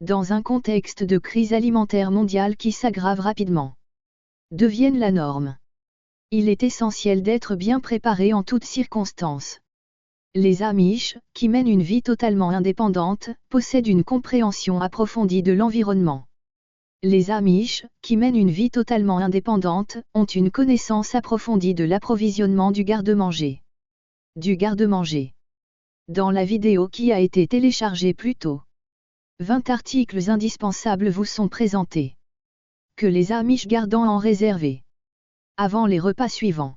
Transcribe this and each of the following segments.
dans un contexte de crise alimentaire mondiale qui s'aggrave rapidement, deviennent la norme. Il est essentiel d'être bien préparé en toutes circonstances. Les Amish, qui mènent une vie totalement indépendante, possèdent une compréhension approfondie de l'environnement. Les Amish, qui mènent une vie totalement indépendante, ont une connaissance approfondie de l'approvisionnement du garde-manger. Dans la vidéo qui a été téléchargée plus tôt, 20 articles indispensables vous sont présentés. Que les Amish gardent en réservé. Avant les repas suivants.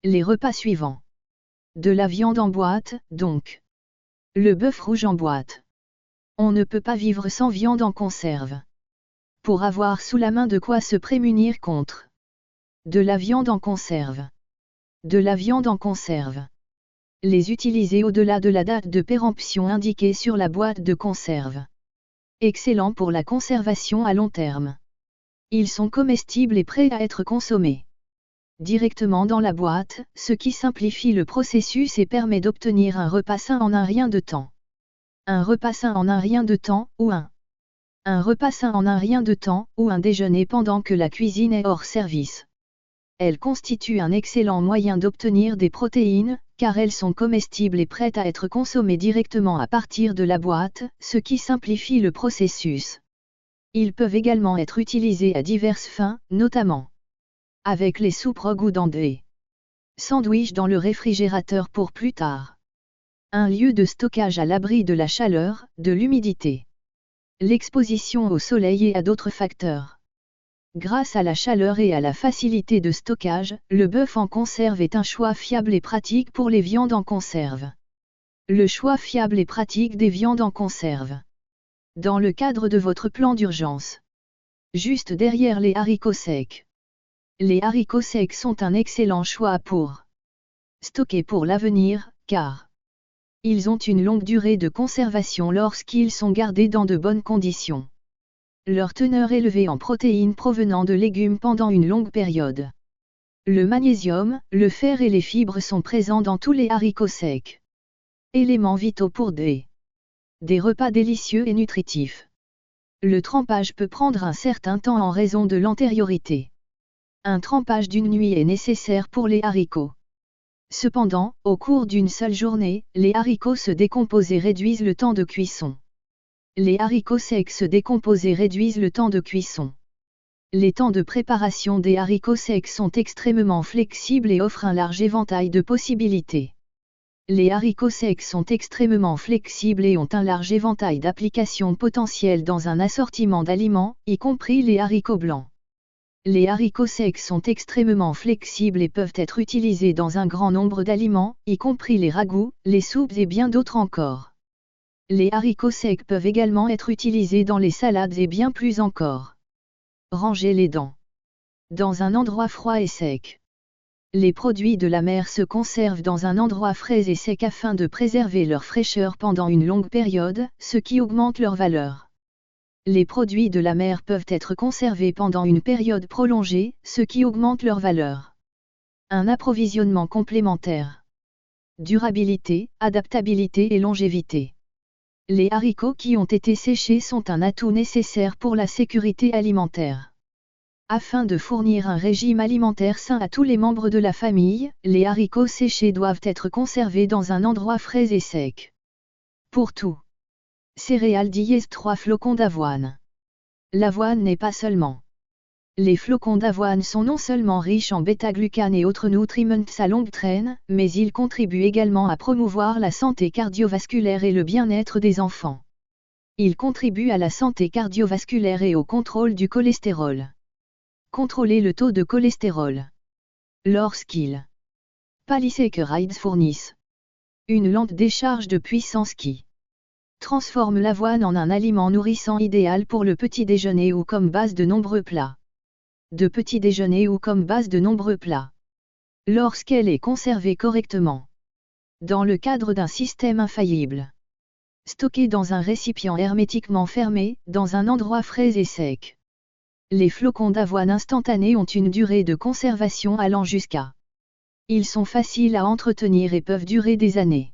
Les repas suivants. De la viande en boîte, donc. Le bœuf rouge en boîte. On ne peut pas vivre sans viande en conserve. Pour avoir sous la main de quoi se prémunir contre. De la viande en conserve. De la viande en conserve. Les utiliser au-delà de la date de péremption indiquée sur la boîte de conserve. Excellent pour la conservation à long terme. Ils sont comestibles et prêts à être consommés directement dans la boîte, ce qui simplifie le processus et permet d'obtenir un repas sain en un rien de temps. Un repas sain en un rien de temps, ou un repas sain en un rien de temps, ou un déjeuner pendant que la cuisine est hors service. Elles constituent un excellent moyen d'obtenir des protéines, car elles sont comestibles et prêtes à être consommées directement à partir de la boîte, ce qui simplifie le processus. Ils peuvent également être utilisés à diverses fins, notamment avec les soupes ragoûtant des sandwichs dans le réfrigérateur pour plus tard. Un lieu de stockage à l'abri de la chaleur, de l'humidité, l'exposition au soleil et à d'autres facteurs. Grâce à la chaleur et à la facilité de stockage, le bœuf en conserve est un choix fiable et pratique pour les viandes en conserve. Le choix fiable et pratique des viandes en conserve. Dans le cadre de votre plan d'urgence. Juste derrière les haricots secs. Les haricots secs sont un excellent choix pour stocker pour l'avenir, car ils ont une longue durée de conservation lorsqu'ils sont gardés dans de bonnes conditions. Leur teneur élevée en protéines provenant de légumes pendant une longue période. Le magnésium, le fer et les fibres sont présents dans tous les haricots secs. Éléments vitaux pour des repas délicieux et nutritifs. Le trempage peut prendre un certain temps en raison de l'antériorité. Un trempage d'une nuit est nécessaire pour les haricots. Cependant, au cours d'une seule journée, les haricots se décomposent et réduisent le temps de cuisson. Les haricots secs se décomposent et réduisent le temps de cuisson. Les temps de préparation des haricots secs sont extrêmement flexibles et offrent un large éventail de possibilités. Les haricots secs sont extrêmement flexibles et ont un large éventail d'applications potentielles dans un assortiment d'aliments, y compris les haricots blancs. Les haricots secs sont extrêmement flexibles et peuvent être utilisés dans un grand nombre d'aliments, y compris les ragoûts, les soupes et bien d'autres encore. Les haricots secs peuvent également être utilisés dans les salades et bien plus encore. Rangez les dents. Dans un endroit froid et sec. Les produits de la mer se conservent dans un endroit frais et sec afin de préserver leur fraîcheur pendant une longue période, ce qui augmente leur valeur. Les produits de la mer peuvent être conservés pendant une période prolongée, ce qui augmente leur valeur. Un approvisionnement complémentaire. Durabilité, adaptabilité et longévité. Les haricots qui ont été séchés sont un atout nécessaire pour la sécurité alimentaire. Afin de fournir un régime alimentaire sain à tous les membres de la famille, les haricots séchés doivent être conservés dans un endroit frais et sec. Pour tout. Céréales dièse 3 flocons d'avoine. L'avoine n'est pas seulement. Les flocons d'avoine sont non seulement riches en bêta-glucane et autres nutriments à longue traîne, mais ils contribuent également à promouvoir la santé cardiovasculaire et le bien-être des enfants. Ils contribuent à la santé cardiovasculaire et au contrôle du cholestérol. Contrôler le taux de cholestérol. Lorsqu'ils Palisakerides fournissent une lente décharge de puissance qui transforme l'avoine en un aliment nourrissant idéal pour le petit déjeuner ou comme base de nombreux plats. De petit déjeuner ou comme base de nombreux plats. Lorsqu'elle est conservée correctement. Dans le cadre d'un système infaillible. Stockée dans un récipient hermétiquement fermé, dans un endroit frais et sec. Les flocons d'avoine instantanés ont une durée de conservation allant jusqu'à. Ils sont faciles à entretenir et peuvent durer des années.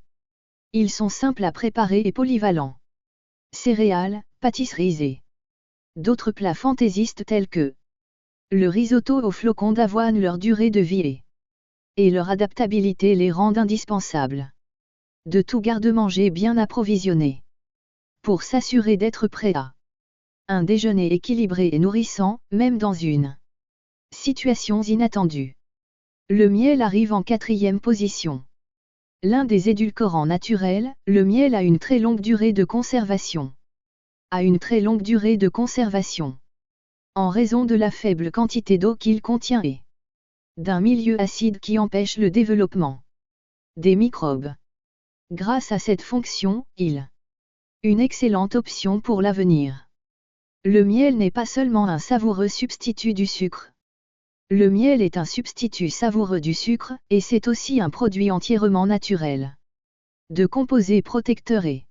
Ils sont simples à préparer et polyvalents. Céréales, pâtisseries et d'autres plats fantaisistes tels que le risotto aux flocons d'avoine. Leur durée de vie et leur adaptabilité les rendent indispensables. De tout garde-manger bien approvisionné. Pour s'assurer d'être prêt à un déjeuner équilibré et nourrissant, même dans une situation inattendue. Le miel arrive en 4e position. L'un des édulcorants naturels, le miel a une très longue durée de conservation. En raison de la faible quantité d'eau qu'il contient et d'un milieu acide qui empêche le développement des microbes. Grâce à cette fonction, il est une excellente option pour l'avenir. Le miel n'est pas seulement un savoureux substitut du sucre. Le miel est un substitut savoureux du sucre, et c'est aussi un produit entièrement naturel. De composés protecteurs et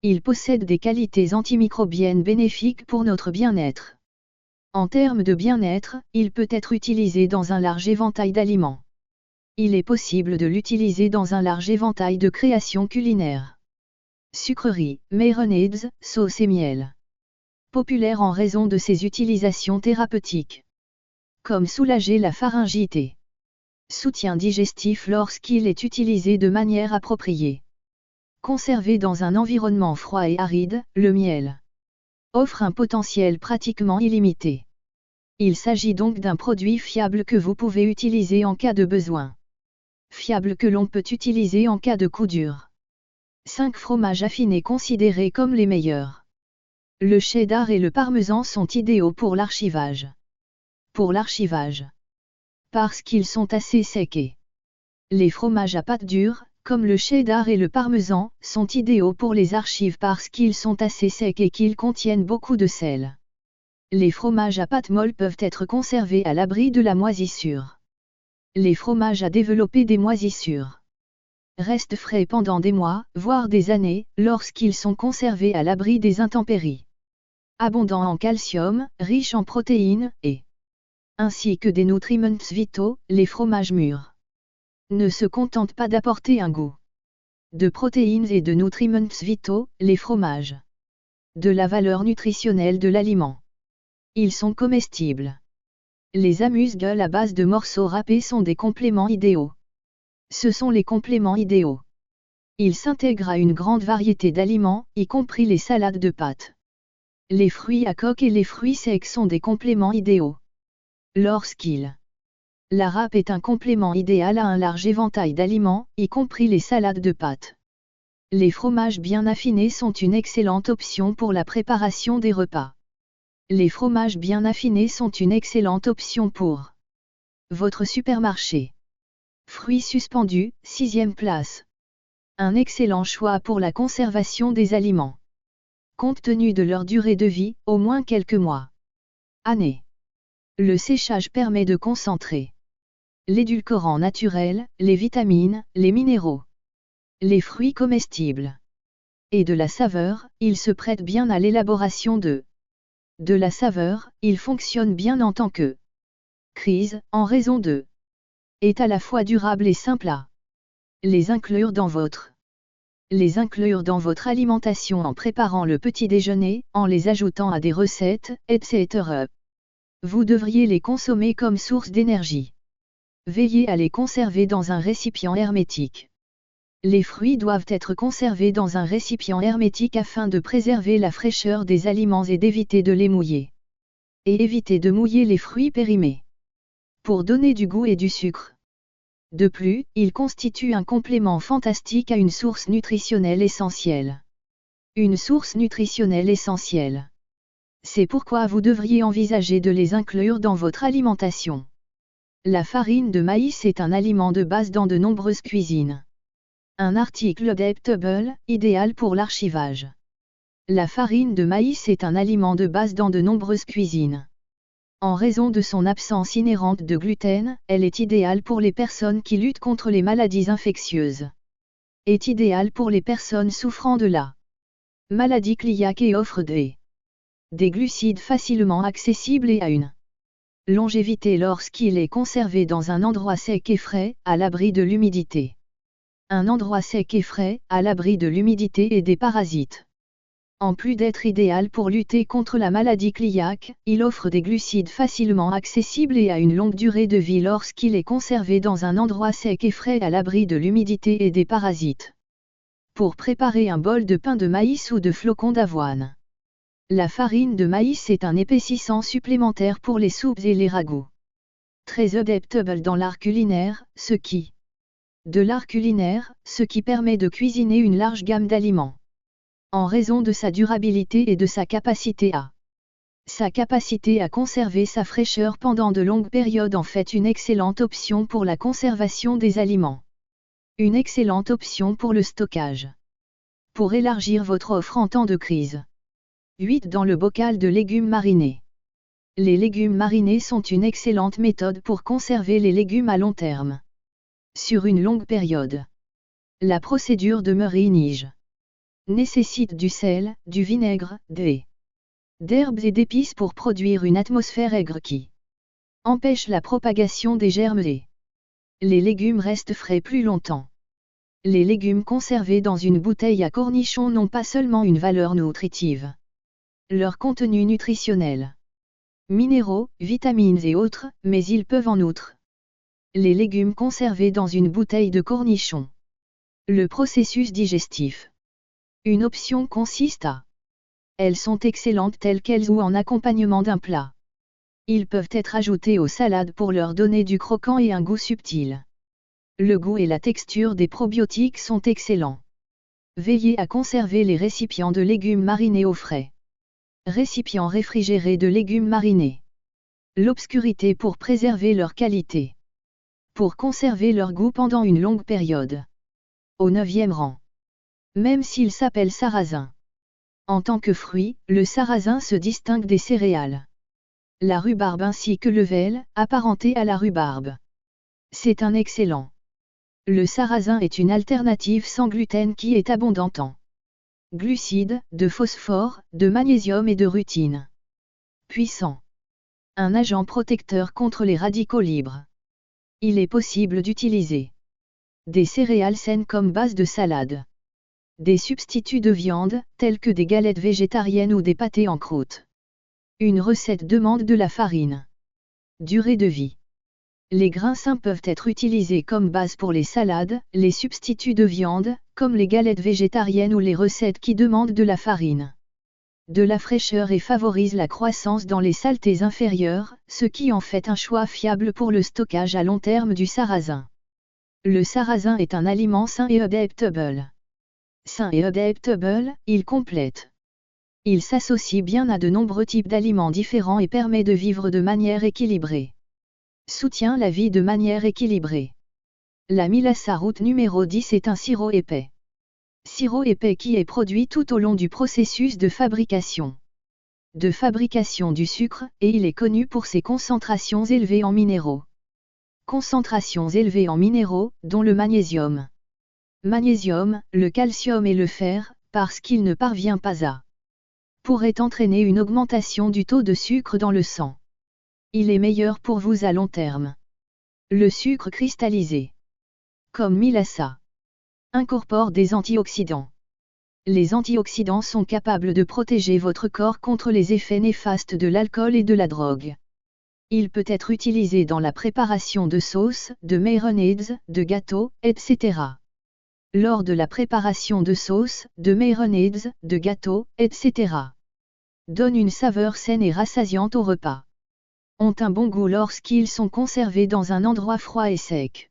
il possède des qualités antimicrobiennes bénéfiques pour notre bien-être. En termes de bien-être, il peut être utilisé dans un large éventail d'aliments. Il est possible de l'utiliser dans un large éventail de créations culinaires. Sucreries, marinades, sauces et miel. Populaire en raison de ses utilisations thérapeutiques. Comme soulager la pharyngite et soutien digestif lorsqu'il est utilisé de manière appropriée. Conservé dans un environnement froid et aride, le miel offre un potentiel pratiquement illimité. Il s'agit donc d'un produit fiable que vous pouvez utiliser en cas de besoin. Fiable que l'on peut utiliser en cas de coup dur. 5 fromages affinés considérés comme les meilleurs. Le cheddar et le parmesan sont idéaux pour l'archivage. Parce qu'ils sont assez secs et les fromages à pâte dure, comme le cheddar et le parmesan, sont idéaux pour les archives parce qu'ils sont assez secs et qu'ils contiennent beaucoup de sel. Les fromages à pâte molle peuvent être conservés à l'abri de la moisissure. Les fromages à développer des moisissures restent frais pendant des mois, voire des années, lorsqu'ils sont conservés à l'abri des intempéries. Abondants en calcium, riches en protéines, et ainsi que des nutriments vitaux, les fromages mûrs ne se contentent pas d'apporter un goût de protéines et de nutriments vitaux, les fromages de la valeur nutritionnelle de l'aliment. Ils sont comestibles. Les amuse-gueules à base de morceaux râpés sont des compléments idéaux. Ce sont les compléments idéaux. Ils s'intègrent à une grande variété d'aliments, y compris les salades de pâtes. Les fruits à coque et les fruits secs sont des compléments idéaux. La râpe est un complément idéal à un large éventail d'aliments, y compris les salades de pâtes. Les fromages bien affinés sont une excellente option pour la préparation des repas. Les fromages bien affinés sont une excellente option pour votre supermarché. Fruits suspendus, 6e place. Un excellent choix pour la conservation des aliments. Compte tenu de leur durée de vie, au moins quelques mois. Années. Le séchage permet de concentrer l'édulcorant naturel, les vitamines, les minéraux, les fruits comestibles et de la saveur. Il se prête bien à l'élaboration de la saveur. Il fonctionne bien en tant que crise, en raison de est à la fois durable et simple à les inclure dans votre alimentation en préparant le petit déjeuner, en les ajoutant à des recettes, etc. Vous devriez les consommer comme source d'énergie. Veillez à les conserver dans un récipient hermétique. Les fruits doivent être conservés dans un récipient hermétique afin de préserver la fraîcheur des aliments et d'éviter de les mouiller. Et évitez de mouiller les fruits périmés. Pour donner du goût et du sucre. De plus, ils constituent un complément fantastique à une source nutritionnelle essentielle. Une source nutritionnelle essentielle. C'est pourquoi vous devriez envisager de les inclure dans votre alimentation. La farine de maïs est un aliment de base dans de nombreuses cuisines. Un article adaptable, idéal pour l'archivage. La farine de maïs est un aliment de base dans de nombreuses cuisines. En raison de son absence inhérente de gluten, elle est idéale pour les personnes qui luttent contre les maladies infectieuses. Est idéale pour les personnes souffrant de la maladie cœliaque et offre des glucides facilement accessibles et à une longévité lorsqu'il est conservé dans un endroit sec et frais, à l'abri de l'humidité. Un endroit sec et frais, à l'abri de l'humidité et des parasites. En plus d'être idéal pour lutter contre la maladie cœliaque, il offre des glucides facilement accessibles et a une longue durée de vie lorsqu'il est conservé dans un endroit sec et frais à l'abri de l'humidité et des parasites. Pour préparer un bol de pain de maïs ou de flocons d'avoine. La farine de maïs est un épaississant supplémentaire pour les soupes et les ragoûts. Très adaptable dans l'art culinaire, ce qui permet de cuisiner une large gamme d'aliments. En raison de sa durabilité et de sa capacité à conserver sa fraîcheur pendant de longues périodes en fait une excellente option pour la conservation des aliments. Une excellente option pour le stockage. Pour élargir votre offre en temps de crise. 8 dans le bocal de légumes marinés. Les légumes marinés sont une excellente méthode pour conserver les légumes à long terme. Sur une longue période. La procédure de marinage nécessite du sel, du vinaigre, d'herbes et d'épices pour produire une atmosphère aigre qui empêche la propagation des germes et les légumes restent frais plus longtemps. Les légumes conservés dans une bouteille à cornichons n'ont pas seulement une valeur nutritive. Leur contenu nutritionnel, minéraux, vitamines et autres, mais ils peuvent en outre. Les légumes conservés dans une bouteille de cornichons. Le processus digestif. Une option consiste à. Elles sont excellentes telles quelles ou en accompagnement d'un plat. Ils peuvent être ajoutés aux salades pour leur donner du croquant et un goût subtil. Le goût et la texture des probiotiques sont excellents. Veillez à conserver les récipients de légumes marinés au frais. Récipients réfrigérés de légumes marinés. L'obscurité pour préserver leur qualité. Pour conserver leur goût pendant une longue période. Au 9e rang. Même s'il s'appelle sarrasin. En tant que fruit, le sarrasin se distingue des céréales. La rhubarbe ainsi que le vèle, apparenté à la rhubarbe. C'est un excellent. Le sarrasin est une alternative sans gluten qui est abondante en glucides, de phosphore, de magnésium et de rutine. Puissant. Un agent protecteur contre les radicaux libres. Il est possible d'utiliser des céréales saines comme base de salade. Des substituts de viande, tels que des galettes végétariennes ou des pâtés en croûte. Une recette demande de la farine. Durée de vie. Les grains sains peuvent être utilisés comme base pour les salades, les substituts de viande, comme les galettes végétariennes ou les recettes qui demandent de la farine. De la fraîcheur et favorise la croissance dans les saletés inférieures, ce qui en fait un choix fiable pour le stockage à long terme du sarrasin. Le sarrasin est un aliment sain et adaptable. Sain et adaptable, il complète. Il s'associe bien à de nombreux types d'aliments différents et permet de vivre de manière équilibrée. Soutient la vie de manière équilibrée. La Milassa route numéro 10 est un sirop épais. Sirop épais qui est produit tout au long du processus de fabrication. Du sucre, et il est connu pour ses concentrations élevées en minéraux. Concentrations élevées en minéraux, dont le magnésium. Magnésium, le calcium et le fer, parce qu'il ne parvient pas à. Pourrait entraîner une augmentation du taux de sucre dans le sang. Il est meilleur pour vous à long terme. Le sucre cristallisé. Comme Milassa. Incorpore des antioxydants. Les antioxydants sont capables de protéger votre corps contre les effets néfastes de l'alcool et de la drogue. Il peut être utilisé dans la préparation de sauces, de marinades, de gâteaux, etc. Lors de la préparation de sauces, de marinades, de gâteaux, etc. Donne une saveur saine et rassasiante au repas. Ont un bon goût lorsqu'ils sont conservés dans un endroit froid et sec.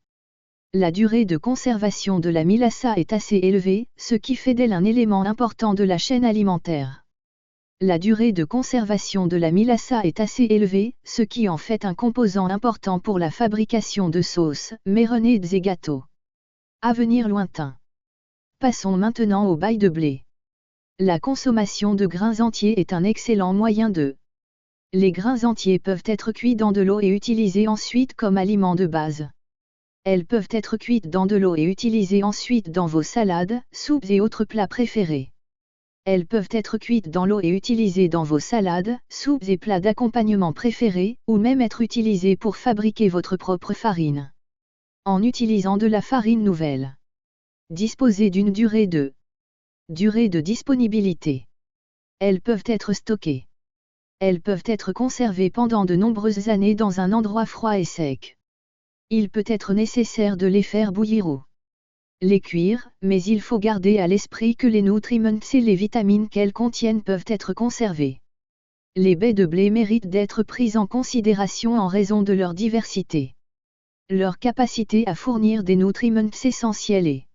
La durée de conservation de la Milassa est assez élevée, ce qui fait d'elle un élément important de la chaîne alimentaire. La durée de conservation de la Milassa est assez élevée, ce qui en fait un composant important pour la fabrication de sauces, marinades et gâteaux. Avenir lointain. Passons maintenant au bail de blé. La consommation de grains entiers est un excellent moyen de. Les grains entiers peuvent être cuits dans de l'eau et utilisés ensuite comme aliment de base. Elles peuvent être cuites dans de l'eau et utilisées ensuite dans vos salades, soupes et autres plats préférés. Elles peuvent être cuites dans l'eau et utilisées dans vos salades, soupes et plats d'accompagnement préférés, ou même être utilisées pour fabriquer votre propre farine. En utilisant de la farine nouvelle. Disposez d'une durée de disponibilité. Elles peuvent être stockées. Elles peuvent être conservées pendant de nombreuses années dans un endroit froid et sec. Il peut être nécessaire de les faire bouillir ou les cuire, mais il faut garder à l'esprit que les nutriments et les vitamines qu'elles contiennent peuvent être conservés. Les baies de blé méritent d'être prises en considération en raison de leur diversité. Leur capacité à fournir des nutriments essentiels et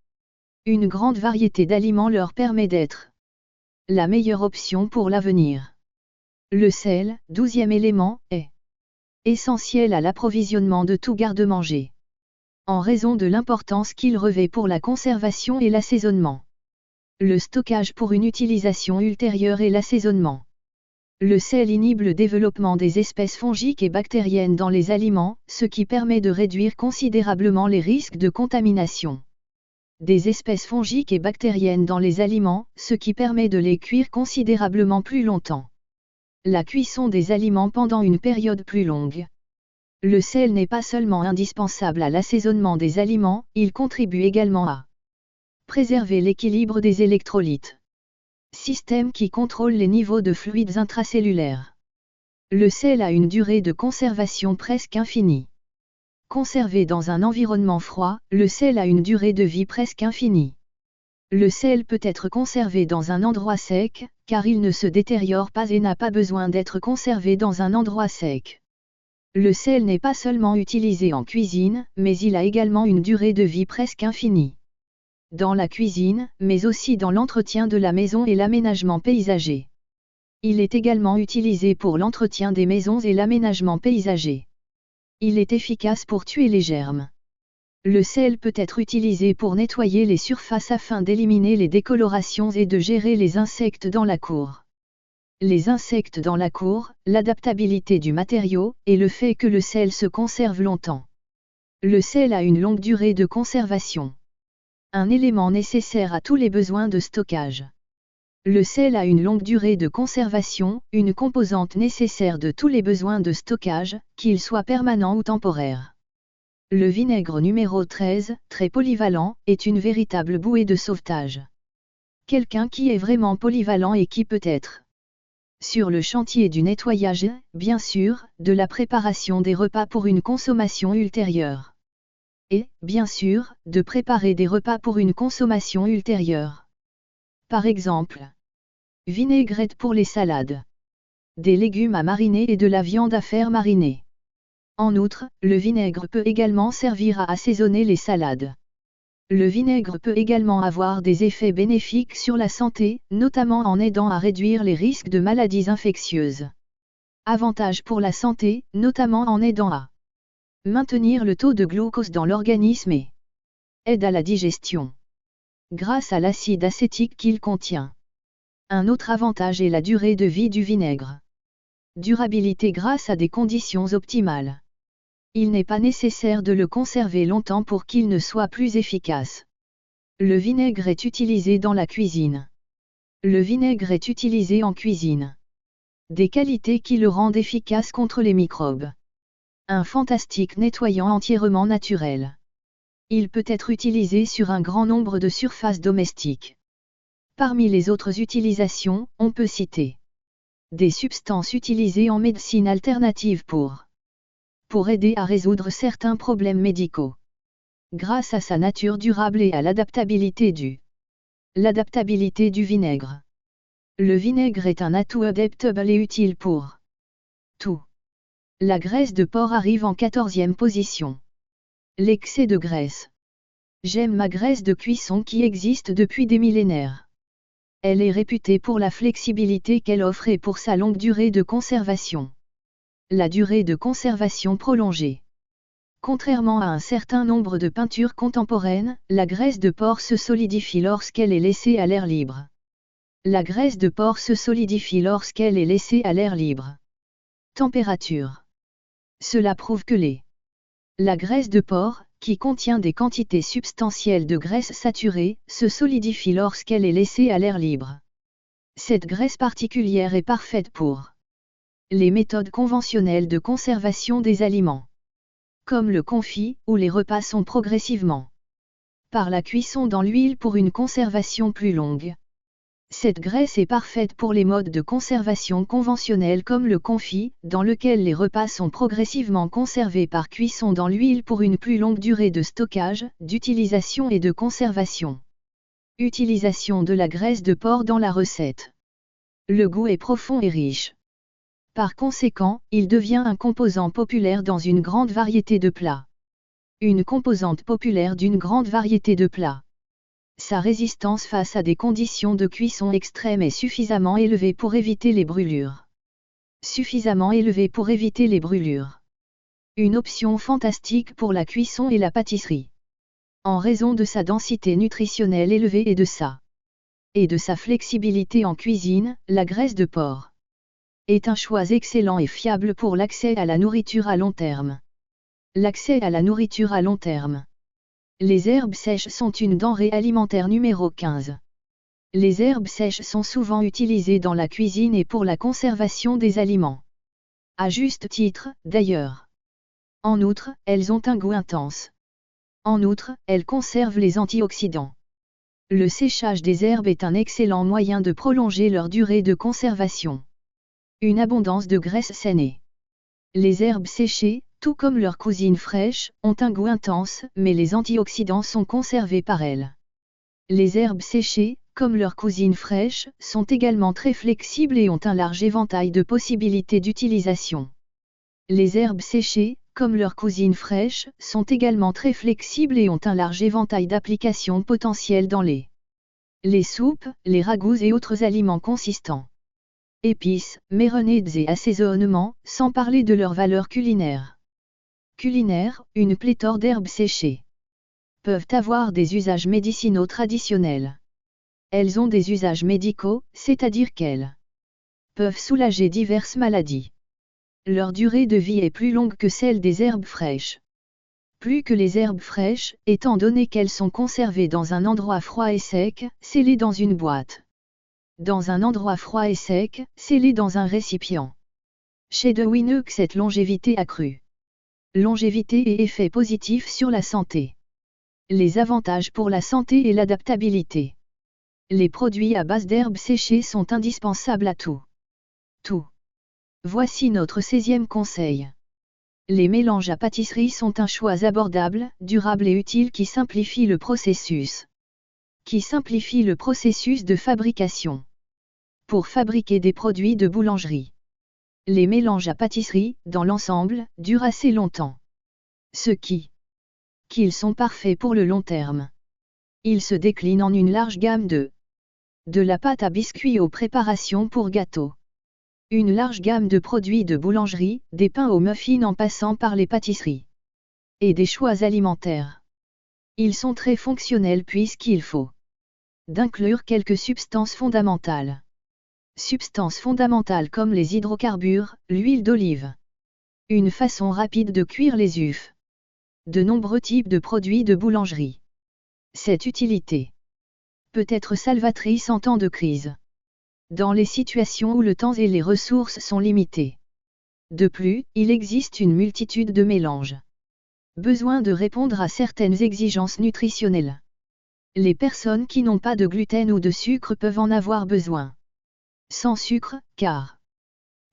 une grande variété d'aliments leur permet d'être la meilleure option pour l'avenir. Le sel, 12e élément, est essentiel à l'approvisionnement de tout garde-manger. En raison de l'importance qu'il revêt pour la conservation et l'assaisonnement. Le stockage pour une utilisation ultérieure et l'assaisonnement. Le sel inhibe le développement des espèces fongiques et bactériennes dans les aliments, ce qui permet de réduire considérablement les risques de contamination des espèces fongiques et bactériennes dans les aliments, ce qui permet de les cuire considérablement plus longtemps. La cuisson des aliments pendant une période plus longue. Le sel n'est pas seulement indispensable à l'assaisonnement des aliments, il contribue également à préserver l'équilibre des électrolytes. Système qui contrôle les niveaux de fluides intracellulaires. Le sel a une durée de conservation presque infinie. Conservé dans un environnement froid, le sel a une durée de vie presque infinie. Le sel peut être conservé dans un endroit sec, car il ne se détériore pas et n'a pas besoin d'être conservé dans un endroit sec. Le sel n'est pas seulement utilisé en cuisine, mais il a également une durée de vie presque infinie. Dans la cuisine, mais aussi dans l'entretien de la maison et l'aménagement paysager. Il est également utilisé pour l'entretien des maisons et l'aménagement paysager. Il est efficace pour tuer les germes. Le sel peut être utilisé pour nettoyer les surfaces afin d'éliminer les décolorations et de gérer les insectes dans la cour. Les insectes dans la cour, l'adaptabilité du matériau, et le fait que le sel se conserve longtemps. Le sel a une longue durée de conservation. Un élément nécessaire à tous les besoins de stockage. Le sel a une longue durée de conservation, une composante nécessaire de tous les besoins de stockage, qu'ils soient permanents ou temporaires. Le vinaigre numéro 13, très polyvalent, est une véritable bouée de sauvetage. Quelqu'un qui est vraiment polyvalent et qui peut être sur le chantier du nettoyage, bien sûr, de la préparation des repas pour une consommation ultérieure. Et, bien sûr, de préparer des repas pour une consommation ultérieure. Par exemple, vinaigrette pour les salades. Des légumes à mariner et de la viande à faire mariner. En outre, le vinaigre peut également servir à assaisonner les salades. Le vinaigre peut également avoir des effets bénéfiques sur la santé, notamment en aidant à réduire les risques de maladies infectieuses. Avantages pour la santé, notamment en aidant à maintenir le taux de glucose dans l'organisme et aide à la digestion. Grâce à l'acide acétique qu'il contient. Un autre avantage est la durée de vie du vinaigre. Durabilité grâce à des conditions optimales. Il n'est pas nécessaire de le conserver longtemps pour qu'il ne soit plus efficace. Le vinaigre est utilisé dans la cuisine. Le vinaigre est utilisé en cuisine. Des qualités qui le rendent efficace contre les microbes. Un fantastique nettoyant entièrement naturel. Il peut être utilisé sur un grand nombre de surfaces domestiques. Parmi les autres utilisations, on peut citer des substances utilisées en médecine alternative pour aider à résoudre certains problèmes médicaux. Grâce à sa nature durable et à l'adaptabilité du vinaigre. Le vinaigre est un atout adaptable et utile pour tout. La graisse de porc arrive en 14e position. L'excès de graisse. J'aime ma graisse de cuisson qui existe depuis des millénaires. Elle est réputée pour la flexibilité qu'elle offre et pour sa longue durée de conservation. La durée de conservation prolongée. Contrairement à un certain nombre de peintures contemporaines, la graisse de porc se solidifie lorsqu'elle est laissée à l'air libre. La graisse de porc se solidifie lorsqu'elle est laissée à l'air libre. Température. Cela prouve que la graisse de porc, qui contient des quantités substantielles de graisse saturée, se solidifie lorsqu'elle est laissée à l'air libre. Cette graisse particulière est parfaite pour les méthodes conventionnelles de conservation des aliments, comme le confit, où les repas sont progressivement par la cuisson dans l'huile pour une conservation plus longue. Cette graisse est parfaite pour les modes de conservation conventionnels comme le confit, dans lequel les repas sont progressivement conservés par cuisson dans l'huile pour une plus longue durée de stockage, d'utilisation et de conservation. Utilisation de la graisse de porc dans la recette. Le goût est profond et riche. Par conséquent, il devient un composant populaire dans une grande variété de plats. Une composante populaire d'une grande variété de plats. Sa résistance face à des conditions de cuisson extrêmes est suffisamment élevée pour éviter les brûlures. Suffisamment élevée pour éviter les brûlures. Une option fantastique pour la cuisson et la pâtisserie. En raison de sa densité nutritionnelle élevée et de sa flexibilité en cuisine, la graisse de porc est un choix excellent et fiable pour l'accès à la nourriture à long terme. L'accès à la nourriture à long terme. Les herbes sèches sont une denrée alimentaire numéro 15. Les herbes sèches sont souvent utilisées dans la cuisine et pour la conservation des aliments. À juste titre, d'ailleurs. En outre, elles ont un goût intense. En outre, elles conservent les antioxydants. Le séchage des herbes est un excellent moyen de prolonger leur durée de conservation. Une abondance de graisse saine. Les herbes séchées, tout comme leurs cousines fraîches, ont un goût intense, mais les antioxydants sont conservés par elles. Les herbes séchées, comme leurs cousines fraîches, sont également très flexibles et ont un large éventail de possibilités d'utilisation. Les herbes séchées, comme leurs cousines fraîches, sont également très flexibles et ont un large éventail d'applications potentielles dans les soupes, les ragoûts et autres aliments consistants. Épices, marinades et assaisonnements, sans parler de leur valeur culinaire. Une pléthore d'herbes séchées peuvent avoir des usages médicinaux traditionnels. Elles ont des usages médicaux, c'est-à-dire qu'elles peuvent soulager diverses maladies. Leur durée de vie est plus longue que celle des herbes fraîches. Plus que les herbes fraîches, étant donné qu'elles sont conservées dans un endroit froid et sec, scellées dans une boîte. Dans un endroit froid et sec, scellées dans un récipient. Chez de Wineux, cette longévité accrue. Longévité et effets positifs sur la santé. Les avantages pour la santé et l'adaptabilité. Les produits à base d'herbes séchées sont indispensables à tout. Voici notre 16e conseil. Les mélanges à pâtisserie sont un choix abordable, durable et utile qui simplifie le processus. De fabrication. Pour fabriquer des produits de boulangerie. Les mélanges à pâtisserie, dans l'ensemble, durent assez longtemps. Qu'ils sont parfaits pour le long terme. Ils se déclinent en une large gamme de la pâte à biscuits aux préparations pour gâteaux. Une large gamme de produits de boulangerie, des pains aux muffins en passant par les pâtisseries. Et des choix alimentaires. Ils sont très fonctionnels puisqu'il faut d'inclure quelques substances fondamentales. Substances fondamentales comme les hydrocarbures, l'huile d'olive. Une façon rapide de cuire les œufs. De nombreux types de produits de boulangerie. Cette utilité peut être salvatrice en temps de crise. Dans les situations où le temps et les ressources sont limités. De plus, il existe une multitude de mélanges. Besoin de répondre à certaines exigences nutritionnelles. Les personnes qui n'ont pas de gluten ou de sucre peuvent en avoir besoin. Sans sucre, car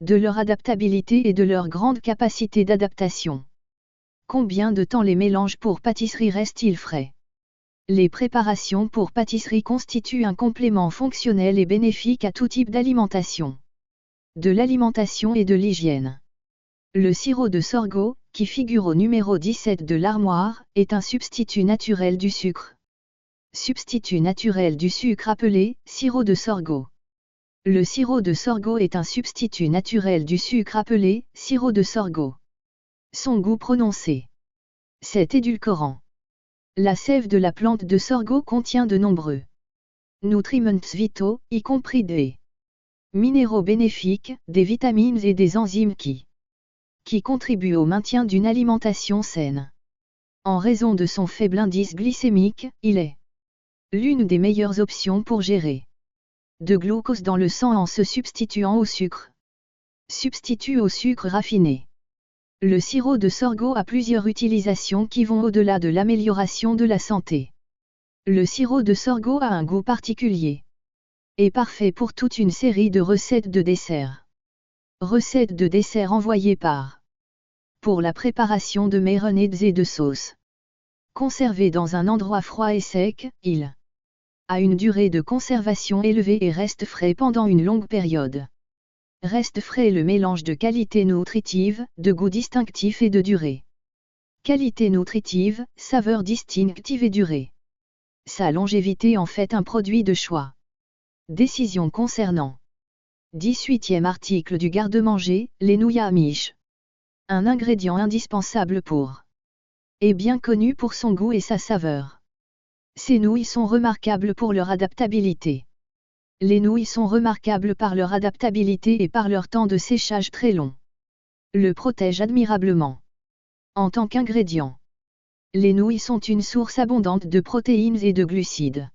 de leur adaptabilité et de leur grande capacité d'adaptation. Combien de temps les mélanges pour pâtisserie restent-ils frais? Les préparations pour pâtisserie constituent un complément fonctionnel et bénéfique à tout type d'alimentation. De l'alimentation et de l'hygiène. Le sirop de sorgho, qui figure au numéro 17 de l'armoire, est un substitut naturel du sucre. Substitut naturel du sucre appelé sirop de sorgho. Le sirop de sorgho est un substitut naturel du sucre appelé sirop de sorgho. Son goût prononcé. C'est édulcorant. La sève de la plante de sorgho contient de nombreux nutriments vitaux, y compris des minéraux bénéfiques, des vitamines et des enzymes qui contribuent au maintien d'une alimentation saine. En raison de son faible indice glycémique, il est l'une des meilleures options pour gérer de glucose dans le sang en se substituant au sucre. Substitut au sucre raffiné. Le sirop de sorgho a plusieurs utilisations qui vont au-delà de l'amélioration de la santé. Le sirop de sorgho a un goût particulier. Est parfait pour toute une série de recettes de desserts. Recettes de desserts envoyées par. Pour la préparation de marinades et de sauces. Conservé dans un endroit froid et sec, il a une durée de conservation élevée et reste frais pendant une longue période. Reste frais le mélange de qualité nutritive, de goût distinctif et de durée. Qualité nutritive, saveur distinctive et durée. Sa longévité en fait un produit de choix. Décision concernant. 18e article du garde-manger, les nouilles amish. Un ingrédient indispensable pour. Est bien connu pour son goût et sa saveur. Ces nouilles sont remarquables pour leur adaptabilité. Les nouilles sont remarquables par leur adaptabilité et par leur temps de séchage très long. Le protège admirablement. En tant qu'ingrédient. Les nouilles sont une source abondante de protéines et de glucides.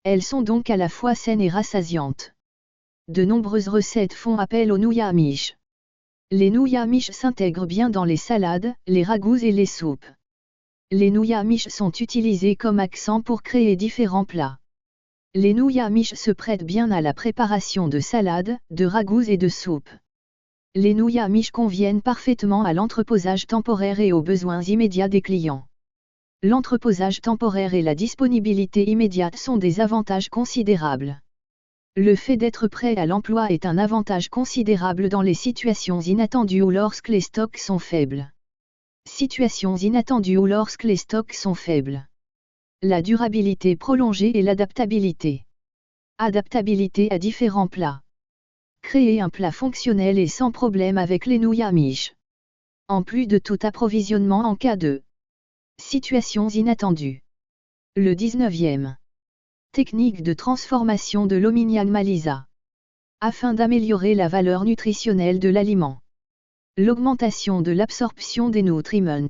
Elles sont donc à la fois saines et rassasiantes. De nombreuses recettes font appel aux nouilles amish. Les nouilles amish s'intègrent bien dans les salades, les ragoûts et les soupes. Les nouilles amish sont utilisées comme accent pour créer différents plats. Les nouilles amish se prêtent bien à la préparation de salades, de ragoûts et de soupes. Les nouilles amish conviennent parfaitement à l'entreposage temporaire et aux besoins immédiats des clients. L'entreposage temporaire et la disponibilité immédiate sont des avantages considérables. Le fait d'être prêt à l'emploi est un avantage considérable dans les situations inattendues ou lorsque les stocks sont faibles. Situations inattendues ou lorsque les stocks sont faibles. La durabilité prolongée et l'adaptabilité. Adaptabilité à différents plats. Créer un plat fonctionnel et sans problème avec les nouilles amish. En plus de tout approvisionnement en cas de situations inattendues. Le 19e. Technique de transformation de l'Ominian Malisa. Afin d'améliorer la valeur nutritionnelle de l'aliment. L'augmentation de l'absorption des nutriments.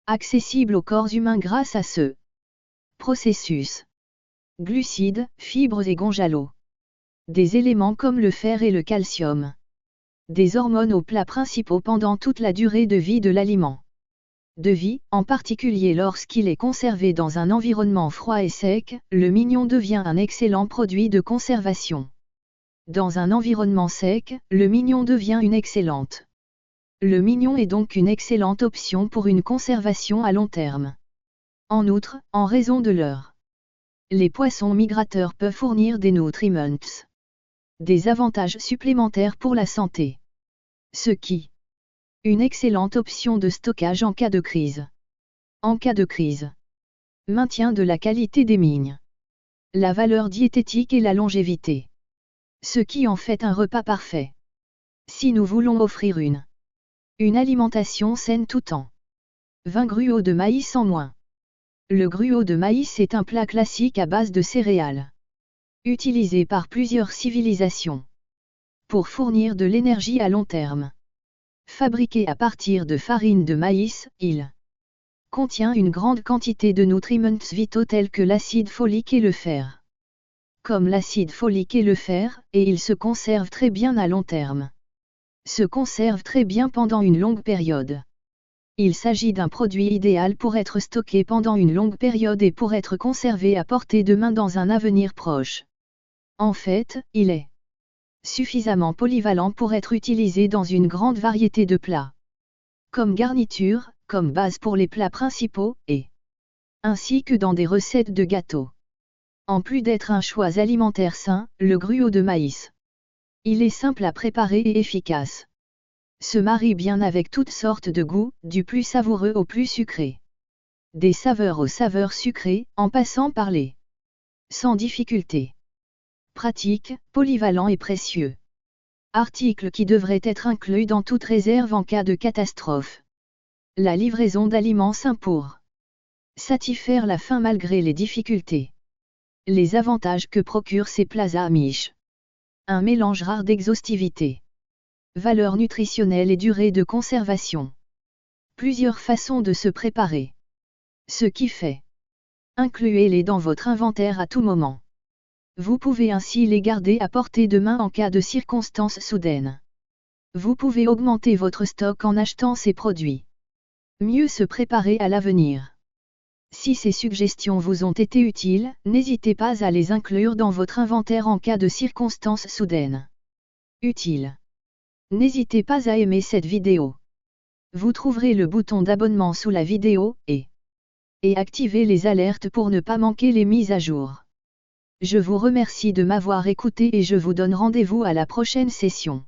Accessible au corps humain grâce à ce processus. Glucides, fibres et gonjalo. Des éléments comme le fer et le calcium. Des hormones aux plats principaux pendant toute la durée de vie de l'aliment. De vie, en particulier lorsqu'il est conservé dans un environnement froid et sec, le mignon devient un excellent produit de conservation. Dans un environnement sec, le mignon devient une excellente. Le mignon est donc une excellente option pour une conservation à long terme. En outre, en raison de leur. Les poissons migrateurs peuvent fournir des nutriments. Des avantages supplémentaires pour la santé. Ce qui. Une excellente option de stockage en cas de crise. En cas de crise. Maintien de la qualité des mignes. La valeur diététique et la longévité. Ce qui en fait un repas parfait. Si nous voulons offrir une alimentation saine tout temps. 20 gruaux de maïs en moins. Le gruau de maïs est un plat classique à base de céréales. Utilisé par plusieurs civilisations. Pour fournir de l'énergie à long terme. Fabriqué à partir de farine de maïs, il contient une grande quantité de nutriments vitaux tels que l'acide folique et le fer. Comme l'acide folique et le fer, et il se conserve très bien à long terme. Se conserve très bien pendant une longue période. Il s'agit d'un produit idéal pour être stocké pendant une longue période et pour être conservé à portée de main dans un avenir proche. En fait, il est suffisamment polyvalent pour être utilisé dans une grande variété de plats. Comme garniture, comme base pour les plats principaux, et ainsi que dans des recettes de gâteaux. En plus d'être un choix alimentaire sain, le gruau de maïs. Il est simple à préparer et efficace. Se marie bien avec toutes sortes de goûts, du plus savoureux au plus sucré. Des saveurs aux saveurs sucrées, en passant par les sans difficulté. Pratique, polyvalent et précieux. Article qui devrait être inclus dans toute réserve en cas de catastrophe. La livraison d'aliments sains pour satisfaire la faim malgré les difficultés. Les avantages que procurent ces plats amish. Un mélange rare d'exhaustivité. Valeur nutritionnelle et durée de conservation. Plusieurs façons de se préparer. Ce qui fait. Incluez-les dans votre inventaire à tout moment. Vous pouvez ainsi les garder à portée de main en cas de circonstances soudaines. Vous pouvez augmenter votre stock en achetant ces produits. Mieux se préparer à l'avenir. Si ces suggestions vous ont été utiles, n'hésitez pas à les inclure dans votre inventaire en cas de circonstances soudaines. Utile. N'hésitez pas à aimer cette vidéo. Vous trouverez le bouton d'abonnement sous la vidéo et activez les alertes pour ne pas manquer les mises à jour. Je vous remercie de m'avoir écouté et je vous donne rendez-vous à la prochaine session.